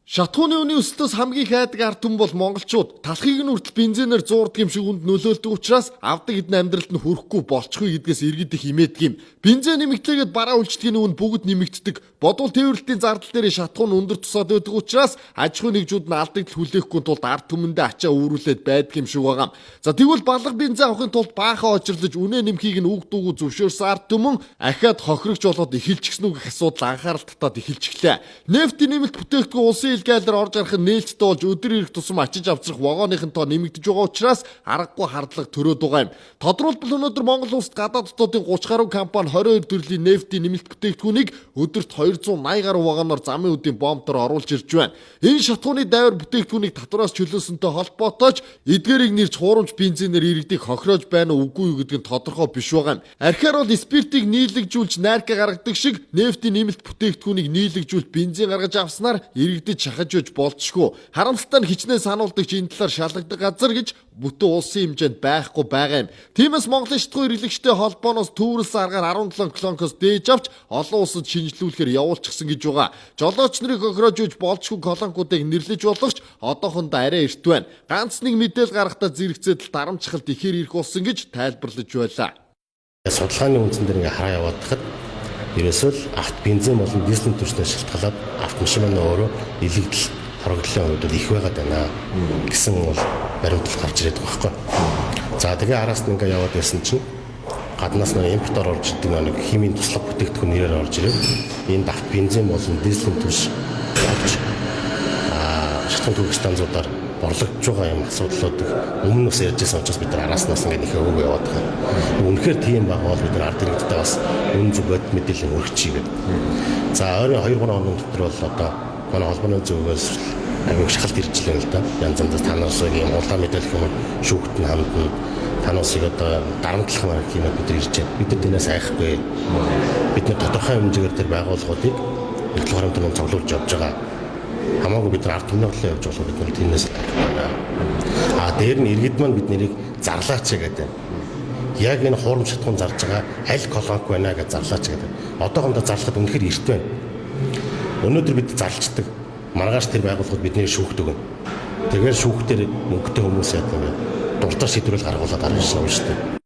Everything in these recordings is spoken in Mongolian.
Шатхууны үний өсөлтөөс хамгийн хайдаг ард түмэн бол монголчууд талхыг нь хүртэл бензинээр зуурдаг юм шиг үнд нөлөөлдөг учраас авдаг эдэн амьдралд нь хүрэхгүй болчихгүй гэдгээс иргэд их имээдэг юм. Бензин нэмэгдлээгээд бараа үйлчлэгийн үн бүгд нэмэгддэг. Бодвол тээвэрлэлийн зардал дээр шатхуун өндөр тусаад байдаг учраас аж ахуйн нэгжүүд нь алдагдал хүлээхгүй тулд ард түмэндээ ачаа үүрүүлээд байдаг юм шиг байгаа. За тэгвэл балга бензин авахын тулд баахан очирлож үнэ нэмхийг нь үг дуугүй зөвшөөрсөн ард түмэн ахаад хохирогч болоод эхэлж гисэн үг асуудал анхаарал татаад эхэлж гэлээ. Нефтийн нэмэлт бүтээгдэхүүн улсын илгаалаар орж гарах нь нээлттэй болж өдөр ирэх тусам ачиж авчрах вагоныхын тоо нэмэгдэж байгаа учраас аргагүй хардлага төрөөд байгаа юм. Тодорхойлбол өнөөдөр Монгол улсад гадаад дотоодын 30 гаруй компани 22 төрлийн нефтийн нэмэлт бүтээгдэхүүнийг өдөрт 280 гаруй вагоноор замын үдийн бомбтоор оруулж ирж байна. Энэ шатхууны дайвар бүтээгдэхүүнийг татвараас чөлөөсөнтэй холбоотойч эдгээрийг нэрч хуурамч бензинээр иргэдийг хохироож байна уу үгүй юу гэдэг нь тодорхой биш байгаа юм. Архиар бол спиртийг нийлэгжүүлж найрка гаргадаг шиг нефтийн нэмэлт бүтээгдэхүүнийг нийлэгжүүлж бензин гаргаж авснаар иргэдэд шахаж өгч болцшгүй. Харамсалтай нь хичнээн сануулдагч энэ талаар шалгадаг газар гэж бүтэн улсын хэмжээнд байхгүй байгаа юм. Тиймээс Монголын шатхуун эрхлэгчтэй холбооноос төвөрлсөн аргаар 17 колонкоос дээж авч олон улсад шинжилүүлэхээр явуулчихсан гэж байгаа. Жолооч нарыг хохироож өгч болцшгүй колонкуудыг нэрлэж болгоч одоохондоо арай эрт байна. Ганц нэг мэдээлэл гаргахтаа зэрэгцээд дарамтчилт ихээр ирэх болсон гэж тайлбарлаж байлаа. Судалгааны үндсэн дээр ингээ хараа яваад тахад ерөөсөө л авто бензин болон дизелийн түвшнээс шалтгаалаад автомашин маань өөрөө илэгдэл хоригдлын хувьд их байгаад байна гэсэн бол баримтлал гарч ирээд байгаа байхгүй. За тэгээ араас нь ингээ яваад байсан чинь гаднаас нь импортоор орж ирдэг нэг химийн туслах бүтээгдэхүүн нэрээр орж ирээд энэ авто бензин болон дизелийн түвш шатхуун төвөг станцуудаар борлогдож байгаа юм асуудлууд өмнө нь бас ярьж байсан учраас бид нар араснаас ингээд их өвөө яваад байгаа. Үнэхээр тийм байгаа бол бид нар ард иргэдтэй бас үн зүгт мэдээлэл өргөчихье гэдэг. За ойрын 2-3 хоног дотор бол одоо манай холбооны зүгээс аюул шахалт ирж байна л да. Янз янзаас танаас ийм улаан мэдээлэл юм шүүхт нь хандна. Танаас одоо дарамтлах маяг юм бид нар ирж байна. Бид нар тэрнээс айхгүй. Бид нар тодорхой хэмжээгээр тэр байгууллагуудыг их харамтны цуглуулж явж байгаа. Хамаагүй бид нар ард түмний хөдлөө явж болох бид нар тэрнээс дээр нь иргэд маань бид нарыг зарлаач гэдэг. Яг энэ хуурамч шатхуун зарж байгаа аль колонк байна гэж зарлаач гэдэг. Одоохондоо зарлахад үнэхээр эрт байна. Өнөөдөр бид зарлцдаг. Маргааш тэр байгууллагууд бидний шүүхт өгнө. Тэгэхээр шүүхтэр мөнгөтэй хүмүүс яах вэ? Дуртай шийдвэрэл гаргуулад арга шилжүүлж шүү дээ.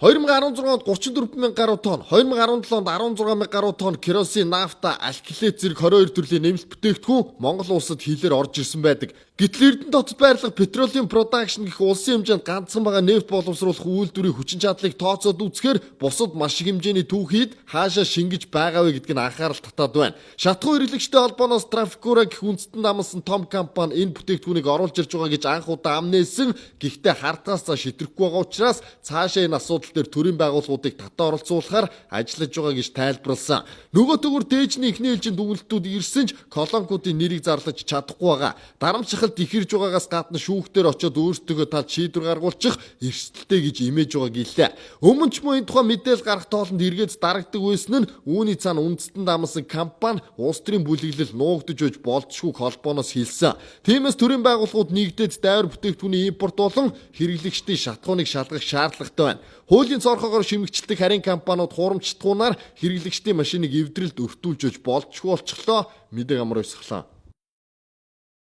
2016 онд 34,000 гаруй тонн, 2017 онд 16,000 гаруй тонн керосин, нафта, алкилет зэрэг 22 төрлийн нэмэлт бүтээгдэхүүн Монгол улсад хилээр орж ирсэн байдаг. Гэтэл Эрдэнэ хотод байрлах Petroleum Production гэх улсын хэмжээнд ганцхан байгаа нефть боловсруулах үйлдвэрийн хүчин чадлыг тооцоод үзэхээр бусад маш их хэмжээний түүхийд хаашаа шингэж байгаа вэ гэдг нь анхаарал татаад байна. Шатхуун эрхлэгчтэй холбооноос Trafigura гэх үндэстэн намсан том компани энэ бүтээгдэхүүнийг оруулж ирж байгаа гэж анх удаа амнээсэн. Гэхдээ хартаас цаа шитрэхгүй байгаа учраас цаашаа энэ асуудал дээр төрийн байгууллагуудыг татаа оролцуулахаар ажиллаж байгаа гэж тайлбарласан. Нөгөө төгөр дээжний эхний ээлжинд дүгнэлтүүд ирсэн ч колонкуудын нэрийг зарлаж чадахгүй байгаа. Дарамтчилт ихэрж байгаагаас гадна шүүхтэр очиод өөрсдөө талд шийдвэр гаргуулчих эрсдэлтэй гэж имэж байгаа гэлээ. Өмнө ч мөн энэ тухай мэдээлэл гарах тоолонд эргээд дарагддаг байсан нь үүний цаана үндэстэн дамсан компани улс төрийн бүлэглэл нуугдж өгч болцшгүй холбооноос хэлсэн. Тиймээс төрийн байгууллагууд нэгдээд дайвар бүтээгдэхүүний импорт болон хэрэглэгчдийн шатхууныг шалгах шаардлагатай байна. Хуулийн цорхоогоор шимэгчдэг харийн компаниуд хуурамч шатхуунаар хэрэглэгчдийн машиныг эвдрэлд өртүүлж өгч болцшгүй болчихлоо. Мэдээг амар өсгөлөө.